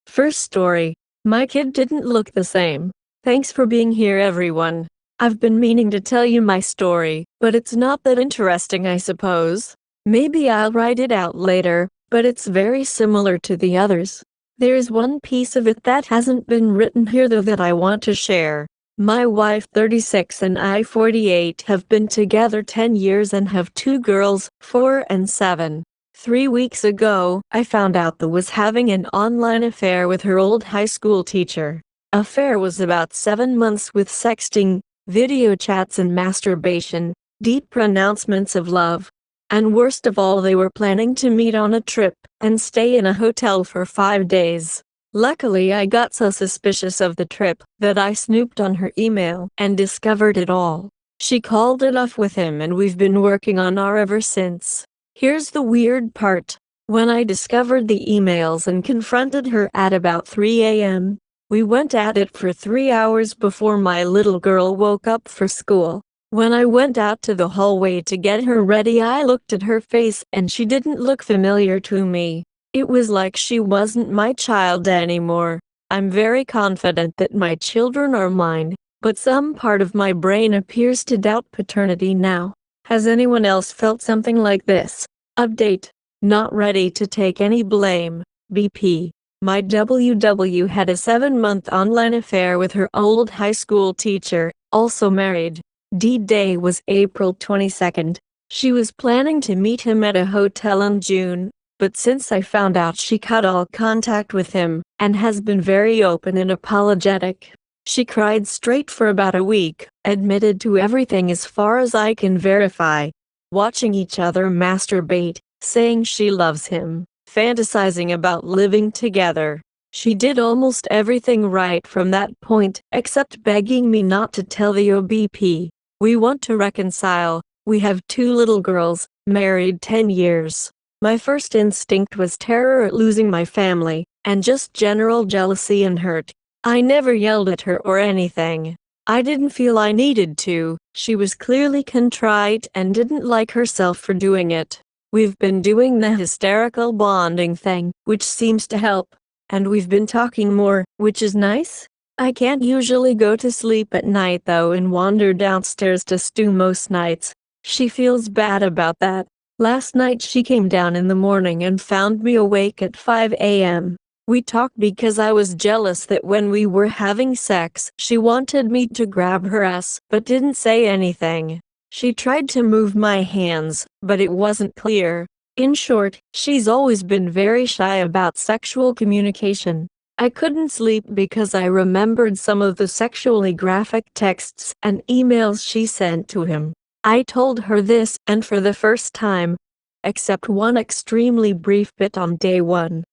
First story. My kid didn't look the same. Thanks for being here, everyone. I've been meaning to tell you my story, but it's not that interesting, I suppose. Maybe I'll write it out later, but it's very similar to the others. There's one piece of it that hasn't been written here though that I want to share. My wife 36 and I 48 have been together 10 years and have two girls, 4 and 7. 3 weeks ago, I found out that was having an online affair with her old high school teacher. Affair was about 7 months with sexting, video chats and masturbation, deep pronouncements of love. And worst of all, they were planning to meet on a trip and stay in a hotel for 5 days. Luckily, I got so suspicious of the trip that I snooped on her email and discovered it all. She called it off with him and we've been working on our ever since. Here's the weird part. When I discovered the emails and confronted her at about 3 a.m., we went at it for 3 hours before my little girl woke up for school. When I went out to the hallway to get her ready, I looked at her face and she didn't look familiar to me. It was like she wasn't my child anymore. I'm very confident that my children are mine, but some part of my brain appears to doubt paternity now. Has anyone else felt something like this? Update. Not ready to take any blame. BP. My WW had a 7-month online affair with her old high school teacher, also married. D-Day was April 22nd. She was planning to meet him at a hotel in June, but since I found out, she cut all contact with him and has been very open and apologetic. She cried straight for about a week, admitted to everything as far as I can verify. Watching each other masturbate, saying she loves him, fantasizing about living together. She did almost everything right from that point, except begging me not to tell the OBP. We want to reconcile. We have 2 little girls, married 10 years. My first instinct was terror at losing my family, and just general jealousy and hurt. I never yelled at her or anything. I didn't feel I needed to. She was clearly contrite and didn't like herself for doing it. We've been doing the hysterical bonding thing, which seems to help. And we've been talking more, which is nice. I can't usually go to sleep at night though and wander downstairs to stew most nights. She feels bad about that. Last night she came down in the morning and found me awake at 5 a.m. We talked because I was jealous that when we were having sex, she wanted me to grab her ass, but didn't say anything. She tried to move my hands, but it wasn't clear. In short, she's always been very shy about sexual communication. I couldn't sleep because I remembered some of the sexually graphic texts and emails she sent to him. I told her this, and for the first time, except one extremely brief bit on day 1.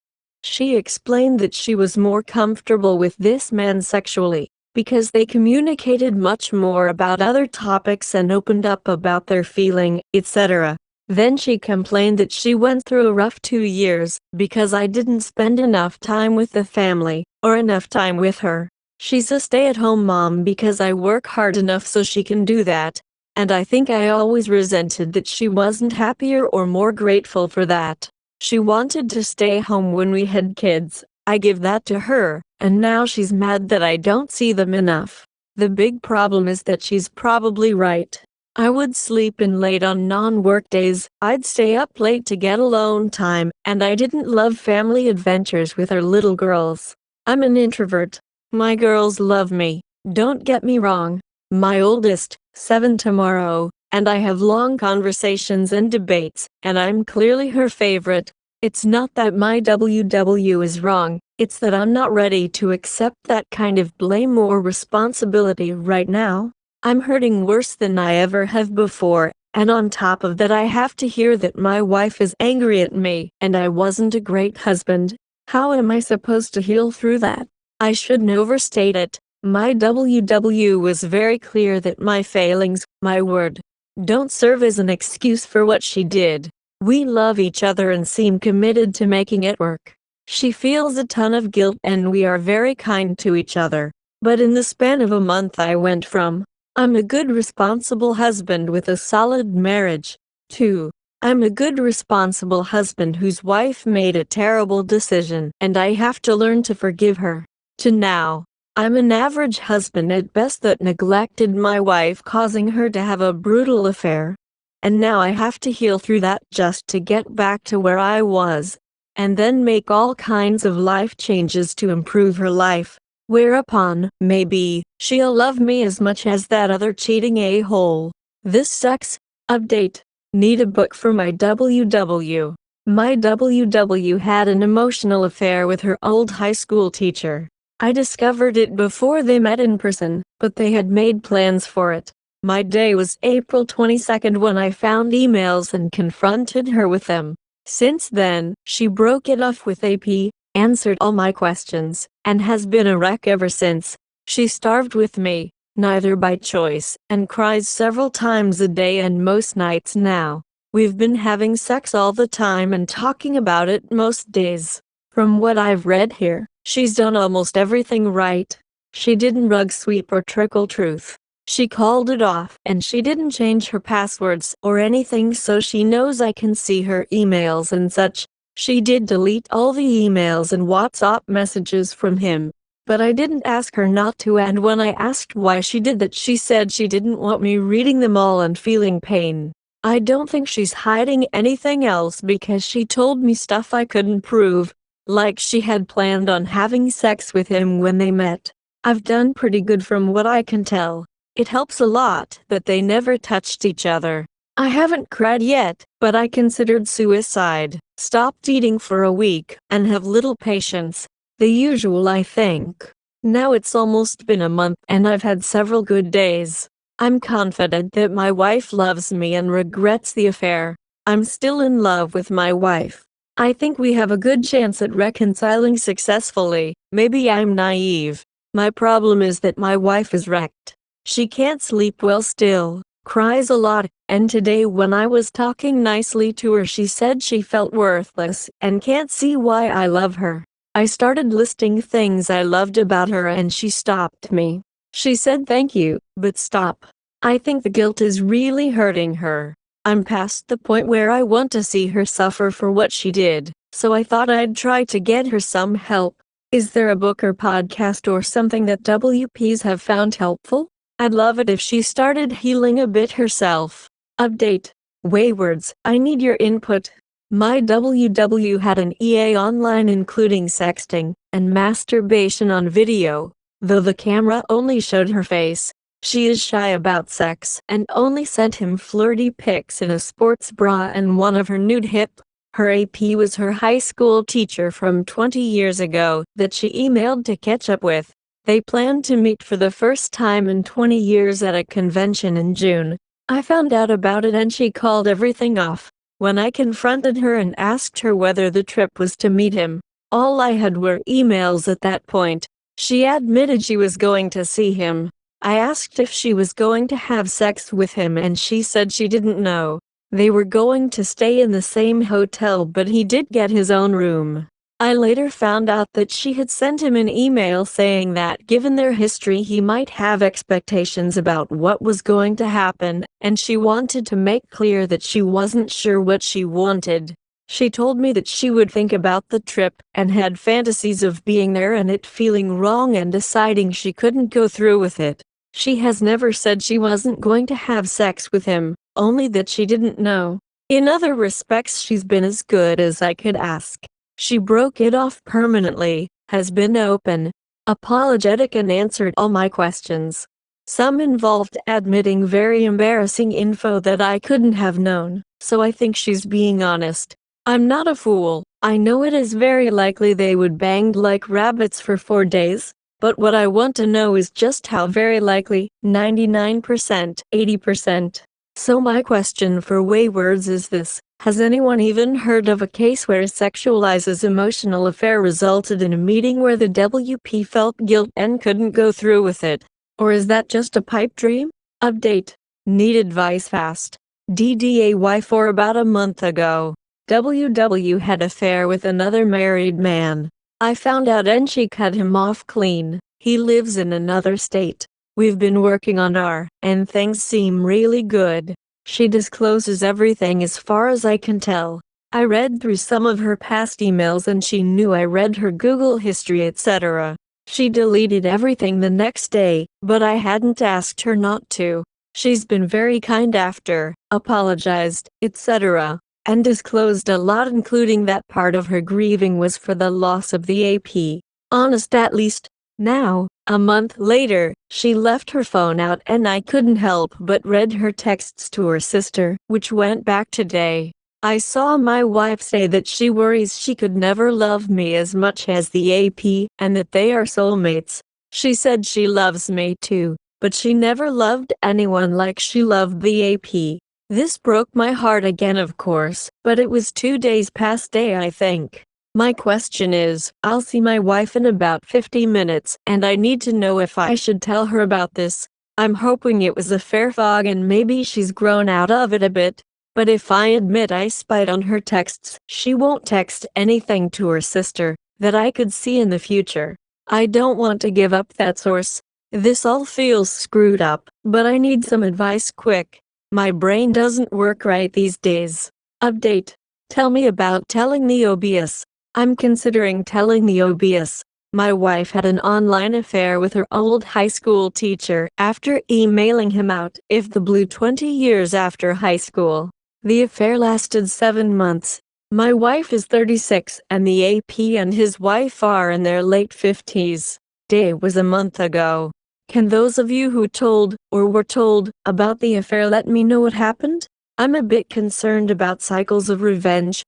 She explained that she was more comfortable with this man sexually, because they communicated much more about other topics and opened up about their feeling, etc. Then she complained that she went through a rough 2 years, because I didn't spend enough time with the family, or enough time with her. She's a stay-at-home mom because I work hard enough so she can do that. And I think I always resented that she wasn't happier or more grateful for that. She wanted to stay home when we had kids. I give that to her, and now she's mad that I don't see them enough. The big problem is that she's probably right. I would sleep in late on non-work days, I'd stay up late to get alone time, and I didn't love family adventures with our little girls. I'm an introvert. My girls love me, don't get me wrong. My oldest, 7 tomorrow, and I have long conversations and debates, and I'm clearly her favorite. It's not that my WW is wrong, it's that I'm not ready to accept that kind of blame or responsibility right now. I'm hurting worse than I ever have before, and on top of that I have to hear that my wife is angry at me and I wasn't a great husband. How am I supposed to heal through that? I shouldn't overstate it. My WW was very clear that my failings, my word, don't serve as an excuse for what she did. We love each other and seem committed to making it work. She feels a ton of guilt and we are very kind to each other. But in the span of a month I went from, I'm a good responsible husband with a solid marriage, to, I'm a good responsible husband whose wife made a terrible decision, and I have to learn to forgive her. To now, I'm an average husband at best that neglected my wife, causing her to have a brutal affair. And now I have to heal through that just to get back to where I was, and then make all kinds of life changes to improve her life. Whereupon, maybe, she'll love me as much as that other cheating a-hole. This sucks. Update. Need a book for my WW. My WW had an emotional affair with her old high school teacher. I discovered it before they met in person, but they had made plans for it. My day was April 22nd when I found emails and confronted her with them. Since then, she broke it off with AP, answered all my questions, and has been a wreck ever since. She starved with me, neither by choice, and cries several times a day and most nights now. We've been having sex all the time and talking about it most days. From what I've read here, she's done almost everything right. She didn't rug sweep or trickle truth. She called it off, and she didn't change her passwords or anything, so she knows I can see her emails and such. She did delete all the emails and WhatsApp messages from him, but I didn't ask her not to, and when I asked why she did that, she said she didn't want me reading them all and feeling pain. I don't think she's hiding anything else, because she told me stuff I couldn't prove, like she had planned on having sex with him when they met. I've done pretty good from what I can tell. It helps a lot that they never touched each other. I haven't cried yet, but I considered suicide, stopped eating for a week, and have little patience. The usual, I think. Now it's almost been a month and I've had several good days. I'm confident that my wife loves me and regrets the affair. I'm still in love with my wife. I think we have a good chance at reconciling successfully. Maybe I'm naive. My problem is that my wife is wrecked. She can't sleep well still, cries a lot, and today when I was talking nicely to her, she said she felt worthless and can't see why I love her. I started listing things I loved about her and she stopped me. She said thank you, but stop. I think the guilt is really hurting her. I'm past the point where I want to see her suffer for what she did, so I thought I'd try to get her some help. Is there a book or podcast or something that WPs have found helpful? I'd love it if she started healing a bit herself. Update. Waywards, I need your input. My WW had an EA online including sexting and masturbation on video, though the camera only showed her face. She is shy about sex and only sent him flirty pics in a sports bra and one of her nude hip. Her AP was her high school teacher from 20 years ago that she emailed to catch up with. They planned to meet for the first time in 20 years at a convention in June. I found out about it and she called everything off. When I confronted her and asked her whether the trip was to meet him, all I had were emails at that point. She admitted she was going to see him. I asked if she was going to have sex with him and she said she didn't know. They were going to stay in the same hotel, but he did get his own room. I later found out that she had sent him an email saying that given their history he might have expectations about what was going to happen, and she wanted to make clear that she wasn't sure what she wanted. She told me that she would think about the trip and had fantasies of being there and it feeling wrong and deciding she couldn't go through with it. She has never said she wasn't going to have sex with him, only that she didn't know. In other respects, she's been as good as I could ask. She broke it off permanently, has been open, apologetic, and answered all my questions. Some involved admitting very embarrassing info that I couldn't have known, so I think she's being honest. I'm not a fool. I know it is very likely they would bang like rabbits for 4 days, but what I want to know is just how very likely, 99%, 80%. So my question for Waywards is this: has anyone even heard of a case where a sexualizes emotional affair resulted in a meeting where the WP felt guilt and couldn't go through with it? Or is that just a pipe dream? Update. Need advice fast. DDAY for about a month ago. WW had an affair with another married man. I found out and she cut him off clean. He lives in another state. We've been working on and things seem really good. She discloses everything as far as I can tell. I read through some of her past emails and she knew I read her Google history, etc. She deleted everything the next day, but I hadn't asked her not to. She's been very kind after, apologized, etc., and disclosed a lot, including that part of her grieving was for the loss of the AP. Honest at least. Now, a month later, she left her phone out and I couldn't help but read her texts to her sister, which went back today. I saw my wife say that she worries she could never love me as much as the AP and that they are soulmates. She said she loves me too, but she never loved anyone like she loved the AP. This broke my heart again, of course, but it was 2 days past day, I think. My question is, I'll see my wife in about 50 minutes and I need to know if I should tell her about this. I'm hoping it was a fair fog and maybe she's grown out of it a bit. But if I admit I spied on her texts, she won't text anything to her sister that I could see in the future. I don't want to give up that source. This all feels screwed up, but I need some advice quick. My brain doesn't work right these days. Update. Tell me about telling the obvious. I'm considering telling the obvious. My wife had an online affair with her old high school teacher after emailing him out of the blue 20 years after high school. The affair lasted 7 months. My wife is 36 and the AP and his wife are in their late 50s. Day was a month ago. Can those of you who told, or were told, about the affair let me know what happened? I'm a bit concerned about cycles of revenge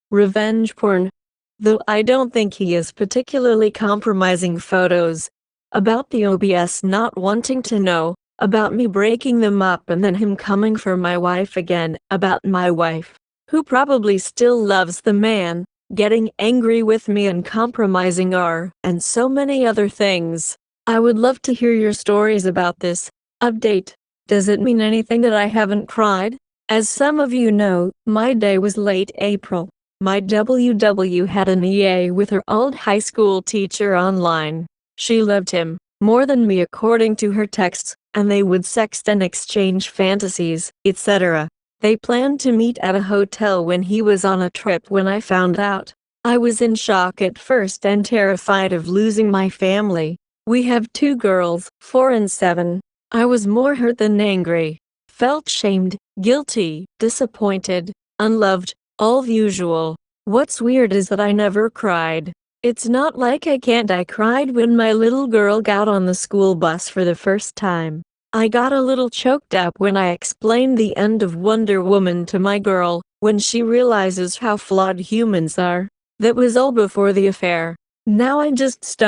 porn. Though I don't think he is particularly compromising photos. About the OBS not wanting to know. About me breaking them up and then him coming for my wife again, about my wife, who probably still loves the man, getting angry with me and compromising and so many other things. I would love to hear your stories about this. Update. Does it mean anything that I haven't cried? As some of you know, my day was late April. My WW had an EA with her old high school teacher online. She loved him more than me according to her texts, and they would sext and exchange fantasies, etc. They planned to meet at a hotel when he was on a trip. When I found out, I was in shock at first and terrified of losing my family. We have 2 girls, 4 and 7. I was more hurt than angry. Felt shamed, guilty, disappointed, unloved, all the usual. What's weird is that I never cried. It's not like I can't. I cried when my little girl got on the school bus for the first time. I got a little choked up when I explained the end of Wonder Woman to my girl, when she realizes how flawed humans are. That was all before the affair. Now I just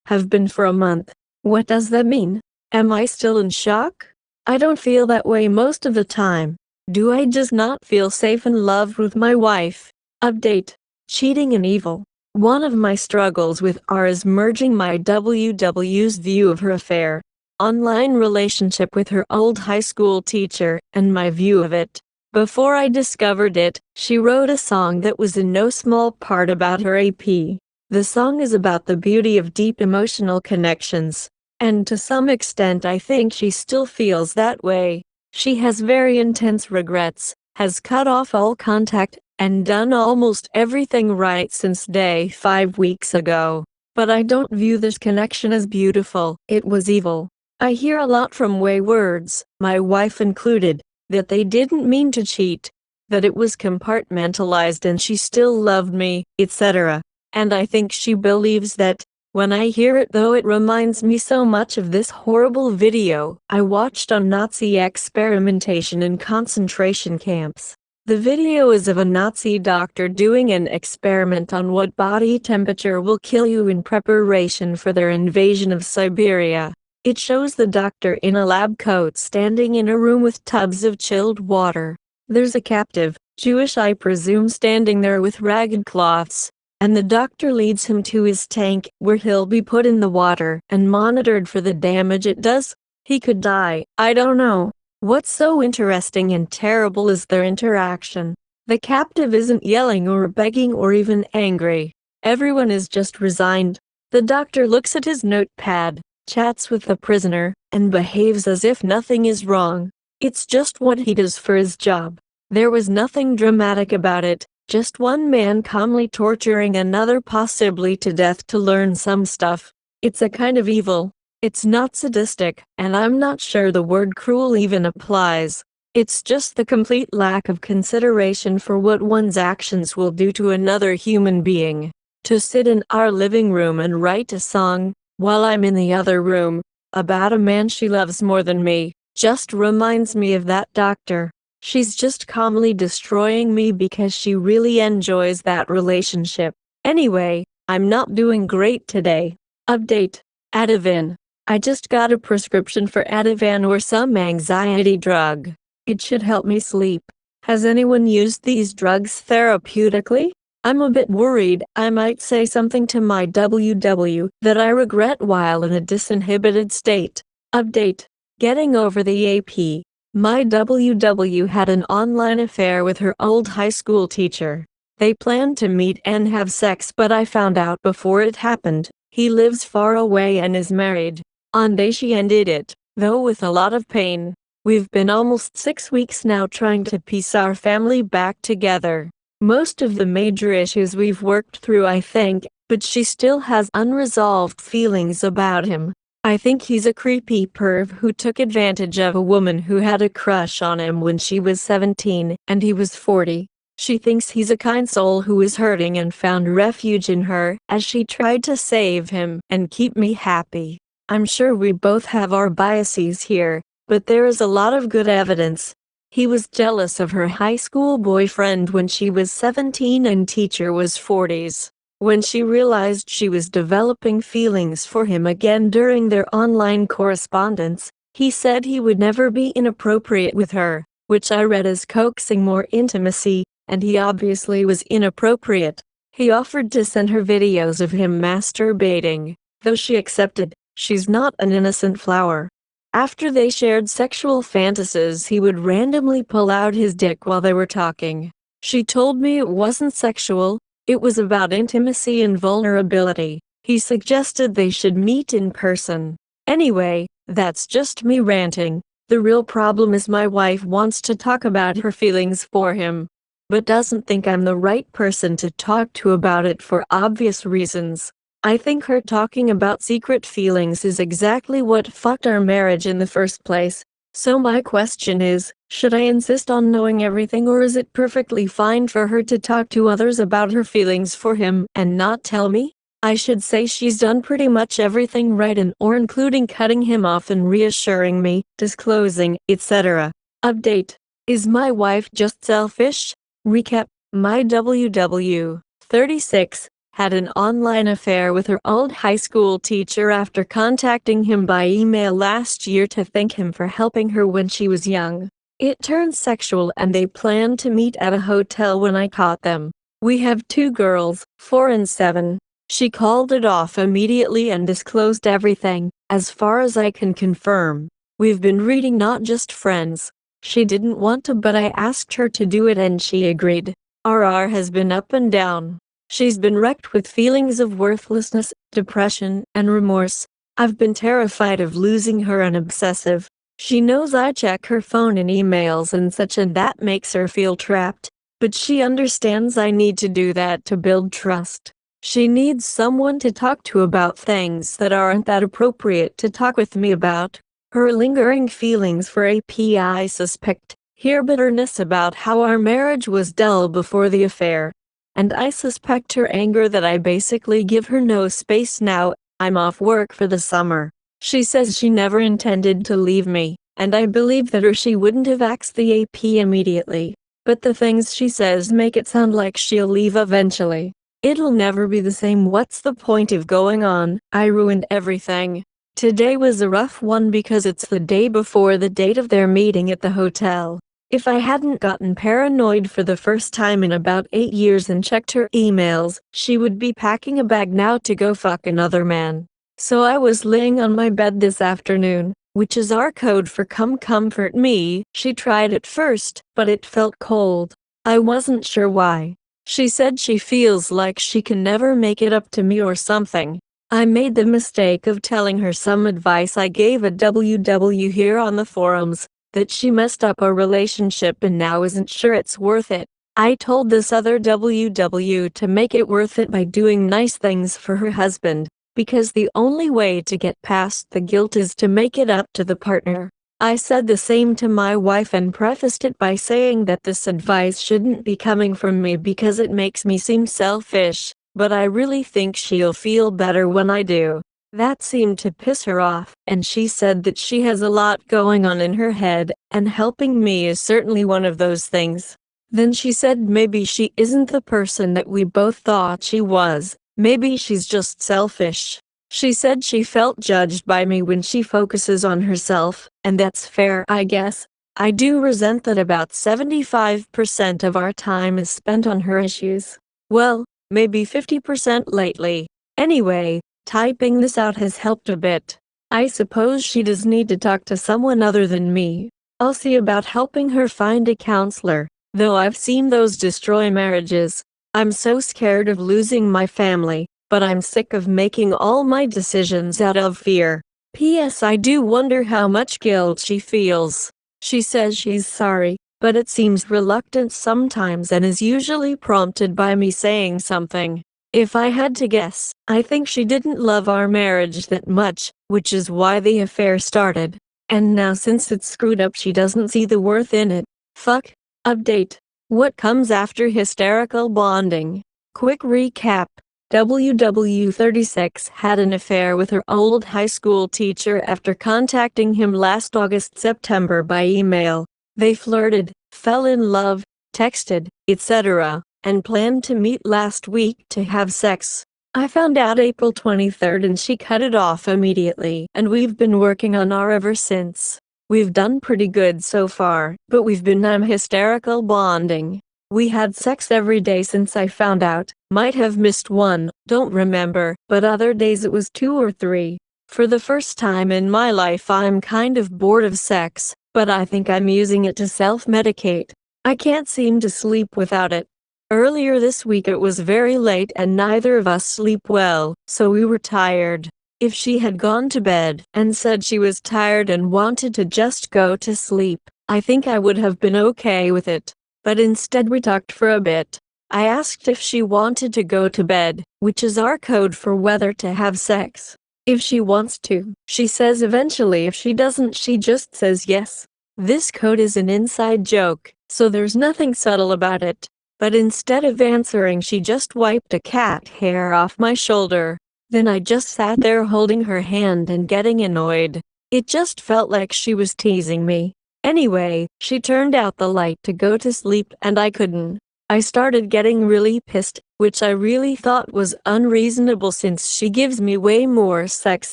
have been for a month. What does that mean? Am I still in shock? I don't feel that way most of the time. Do I just not feel safe and loved with my wife? Update. Cheating and evil. One of my struggles with is merging my WW's view of her affair, online relationship with her old high school teacher, and my view of it. Before I discovered it, she wrote a song that was in no small part about her AP. The song is about the beauty of deep emotional connections, and to some extent I think she still feels that way. She has very intense regrets, has cut off all contact, and done almost everything right since day 5 weeks ago. But I don't view this connection as beautiful. It was evil. I hear a lot from waywards, my wife included, that they didn't mean to cheat, that it was compartmentalized and she still loved me, etc. And I think she believes that. When I hear it though, it reminds me so much of this horrible video I watched on Nazi experimentation in concentration camps. The video is of a Nazi doctor doing an experiment on what body temperature will kill you in preparation for their invasion of Siberia. It shows the doctor in a lab coat standing in a room with tubs of chilled water. There's a captive, Jewish I presume, standing there with ragged cloths, and the doctor leads him to his tank where he'll be put in the water and monitored for the damage it does. He could die, I don't know. What's so interesting and terrible is their interaction. The captive isn't yelling or begging or even angry. Everyone is just resigned. The doctor looks at his notepad, chats with the prisoner, and behaves as if nothing is wrong. It's just what he does for his job. There was nothing dramatic about it, just one man calmly torturing another possibly to death to learn some stuff. It's a kind of evil. It's not sadistic, and I'm not sure the word cruel even applies. It's just the complete lack of consideration for what one's actions will do to another human being. To sit in our living room and write a song, while I'm in the other room, about a man she loves more than me, just reminds me of that doctor. She's just calmly destroying me because she really enjoys that relationship. Anyway, I'm not doing great today. Update. Ativan. I just got a prescription for Ativan or some anxiety drug. It should help me sleep. Has anyone used these drugs therapeutically? I'm a bit worried I might say something to my WW that I regret while in a disinhibited state. Update. Getting over the AP. My WW had an online affair with her old high school teacher. They planned to meet and have sex, but I found out before it happened. He lives far away and is married. On day she ended it, though with a lot of pain. We've been almost 6 weeks now trying to piece our family back together. Most of the major issues we've worked through, I think, but she still has unresolved feelings about him. I think he's a creepy perv who took advantage of a woman who had a crush on him when she was 17 and he was 40. She thinks he's a kind soul who is hurting and found refuge in her as she tried to save him and keep me happy. I'm sure we both have our biases here, but there is a lot of good evidence. He was jealous of her high school boyfriend when she was 17 and teacher was 40s. When she realized she was developing feelings for him again during their online correspondence, he said he would never be inappropriate with her, which I read as coaxing more intimacy, and he obviously was inappropriate. He offered to send her videos of him masturbating, though she accepted. She's not an innocent flower. After they shared sexual fantasies, he would randomly pull out his dick while they were talking. She told me it wasn't sexual, it was about intimacy and vulnerability. He suggested they should meet in person. Anyway, that's just me ranting. The real problem is my wife wants to talk about her feelings for him, but doesn't think I'm the right person to talk to about it for obvious reasons. I think her talking about secret feelings is exactly what fucked our marriage in the first place. So my question is, should I insist on knowing everything, or is it perfectly fine for her to talk to others about her feelings for him and not tell me? I should say she's done pretty much everything right, and or including cutting him off and reassuring me, disclosing, etc. Update. Is my wife just selfish? Recap. My WW, 36, had an online affair with her old high school teacher after contacting him by email last year to thank him for helping her when she was young. It turned sexual and they planned to meet at a hotel when I caught them. We have 2 girls, 4 and 7. She called it off immediately and disclosed everything, as far as I can confirm. We've been reading Not Just Friends. She didn't want to, but I asked her to do it and she agreed. RR has been up and down. She's been wrecked with feelings of worthlessness, depression, and remorse. I've been terrified of losing her and obsessive. She knows I check her phone and emails and such, and that makes her feel trapped. But she understands I need to do that to build trust. She needs someone to talk to about things that aren't that appropriate to talk with me about. Her lingering feelings for AP, I suspect. Her bitterness about how our marriage was dull before the affair. And I suspect her anger that I basically give her no space now. I'm off work for the summer. She says she never intended to leave me, and I believe that, or she wouldn't have axed the AP immediately. But the things she says make it sound like she'll leave eventually. It'll never be the same. What's the point of going on? I ruined everything. Today was a rough one because it's the day before the date of their meeting at the hotel. If I hadn't gotten paranoid for the first time in about 8 years and checked her emails, she would be packing a bag now to go fuck another man. So I was laying on my bed this afternoon, which is our code for come comfort me. She tried it first, but it felt cold. I wasn't sure why. She said she feels like she can never make it up to me or something. I made the mistake of telling her some advice I gave a WW here on the forums. that she messed up our relationship and now isn't sure it's worth it. I told this other WW to make it worth it by doing nice things for her husband, because the only way to get past the guilt is to make it up to the partner. I said the same to my wife and prefaced it by saying that this advice shouldn't be coming from me because it makes me seem selfish, but I really think she'll feel better when I do. That seemed to piss her off, and she said that she has a lot going on in her head, and helping me is certainly one of those things. Then she said maybe she isn't the person that we both thought she was, maybe she's just selfish. She said she felt judged by me when she focuses on herself, and that's fair, I guess. I do resent that about 75% of our time is spent on her issues. Well, maybe 50% lately. Anyway, typing this out has helped a bit. I suppose she does need to talk to someone other than me. I'll see about helping her find a counselor, though I've seen those destroy marriages. I'm so scared of losing my family, but I'm sick of making all my decisions out of fear. P.S. I do wonder how much guilt she feels. She says she's sorry, but it seems reluctant sometimes and is usually prompted by me saying something. If I had to guess, I think she didn't love our marriage that much, which is why the affair started. And now since it's screwed up she doesn't see the worth in it. Fuck. Update. What comes after hysterical bonding? Quick recap. WW36 had an affair with her old high school teacher after contacting him last August-September by email. They flirted, fell in love, texted, etc., and planned to meet last week to have sex. I found out April 23rd and she cut it off immediately, and we've been working on our ever since. We've done pretty good so far, but we've been hysterical bonding. We had sex every day since I found out, might have missed one, don't remember, but other days it was 2 or 3. For the first time in my life I'm kind of bored of sex, but I think I'm using it to self-medicate. I can't seem to sleep without it. Earlier this week it was very late and neither of us sleep well, so we were tired. If she had gone to bed and said she was tired and wanted to just go to sleep, I think I would have been okay with it. But instead we talked for a bit. I asked if she wanted to go to bed, which is our code for whether to have sex. If she wants to, she says eventually. If she doesn't, she just says yes. This code is an inside joke, so there's nothing subtle about it. But instead of answering, she just wiped a cat hair off my shoulder. Then I just sat there holding her hand and getting annoyed. It just felt like she was teasing me. Anyway, she turned out the light to go to sleep and I couldn't. I started getting really pissed, which I really thought was unreasonable since she gives me way more sex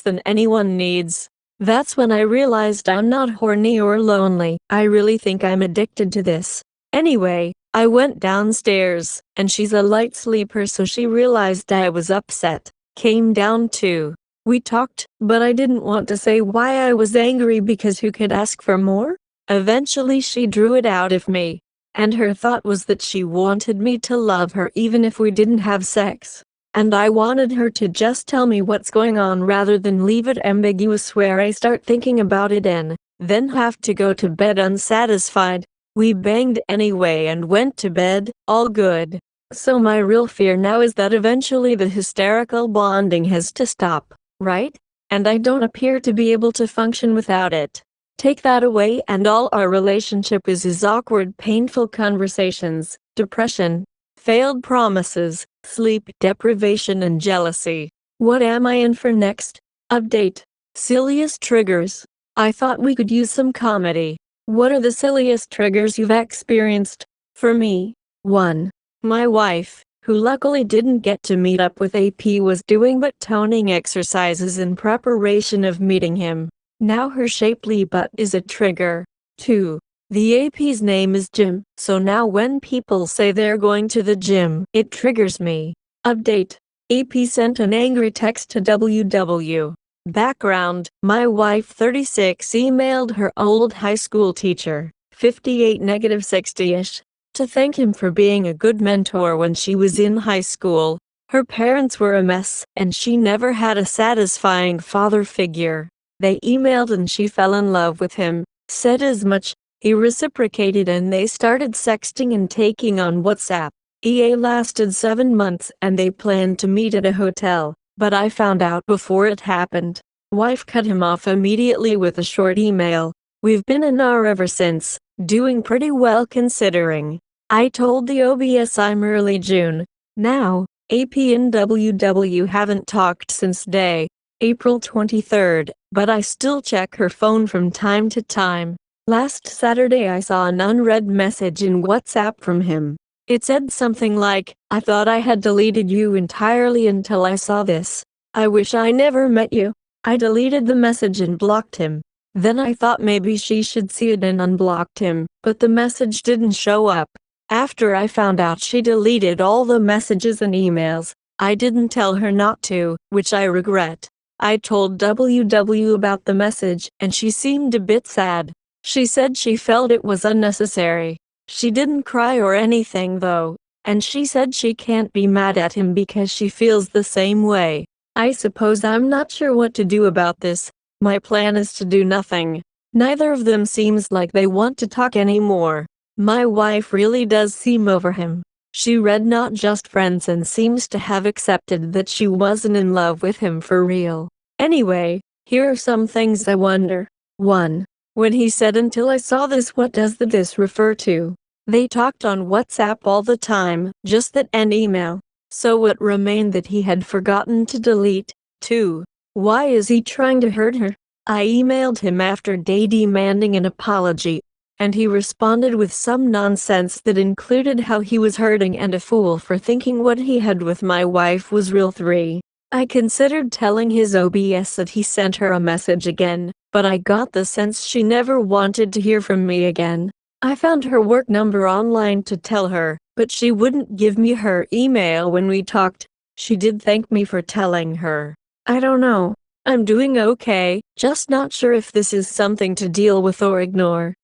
than anyone needs. That's when I realized I'm not horny or lonely. I really think I'm addicted to this. Anyway, I went downstairs, and she's a light sleeper, so she realized I was upset. Came down too. We talked, but I didn't want to say why I was angry because who could ask for more? Eventually she drew it out of me. And her thought was that she wanted me to love her even if we didn't have sex. And I wanted her to just tell me what's going on rather than leave it ambiguous where I start thinking about it and then have to go to bed unsatisfied. We banged anyway and went to bed, all good. So my real fear now is that eventually the hysterical bonding has to stop, right? And I don't appear to be able to function without it. Take that away and all our relationship is awkward, painful conversations, depression, failed promises, sleep deprivation and jealousy. What am I in for next? Update. Silliest triggers. I thought we could use some comedy. What are the silliest triggers you've experienced? For me, 1. My wife, who luckily didn't get to meet up with AP, was doing butt toning exercises in preparation of meeting him. Now her shapely butt is a trigger. 2. The AP's name is Jim, so now when people say they're going to the gym, it triggers me. Update. AP sent an angry text to WW. Background, my wife 36 emailed her old high school teacher, 58-60ish, to thank him for being a good mentor when she was in high school. Her parents were a mess, and she never had a satisfying father figure. They emailed and she fell in love with him. Said as much. He reciprocated and they started sexting and taking on WhatsApp. EA lasted 7 months and they planned to meet at a hotel, but I found out before it happened. Wife cut him off immediately with a short email. We've been in R ever since, doing pretty well considering. I told the OBS I'm early June. Now, AP and WW haven't talked since day, April 23rd, but I still check her phone from time to time. Last Saturday I saw an unread message in WhatsApp from him. It said something like, I thought I had deleted you entirely until I saw this. I wish I never met you. I deleted the message and blocked him. Then I thought maybe she should see it and unblocked him, but the message didn't show up. After I found out she deleted all the messages and emails, I didn't tell her not to, which I regret. I told WW about the message and she seemed a bit sad. She said she felt it was unnecessary. She didn't cry or anything though, and she said she can't be mad at him because she feels the same way. I suppose I'm not sure what to do about this. My plan is to do nothing. Neither of them seems like they want to talk anymore. My wife really does seem over him. She read Not Just Friends and seems to have accepted that she wasn't in love with him for real. Anyway, here are some things I wonder. 1. When he said until I saw this, what does the this refer to? They talked on WhatsApp all the time, just that and email. So what remained that he had forgotten to delete? 2. Why is he trying to hurt her? I emailed him after day demanding an apology, and he responded with some nonsense that included how he was hurting and a fool for thinking what he had with my wife was real. 3. I considered telling his OBS that he sent her a message again, but I got the sense she never wanted to hear from me again. I found her work number online to tell her, but she wouldn't give me her email when we talked. She did thank me for telling her. I don't know. I'm doing okay, just not sure if this is something to deal with or ignore.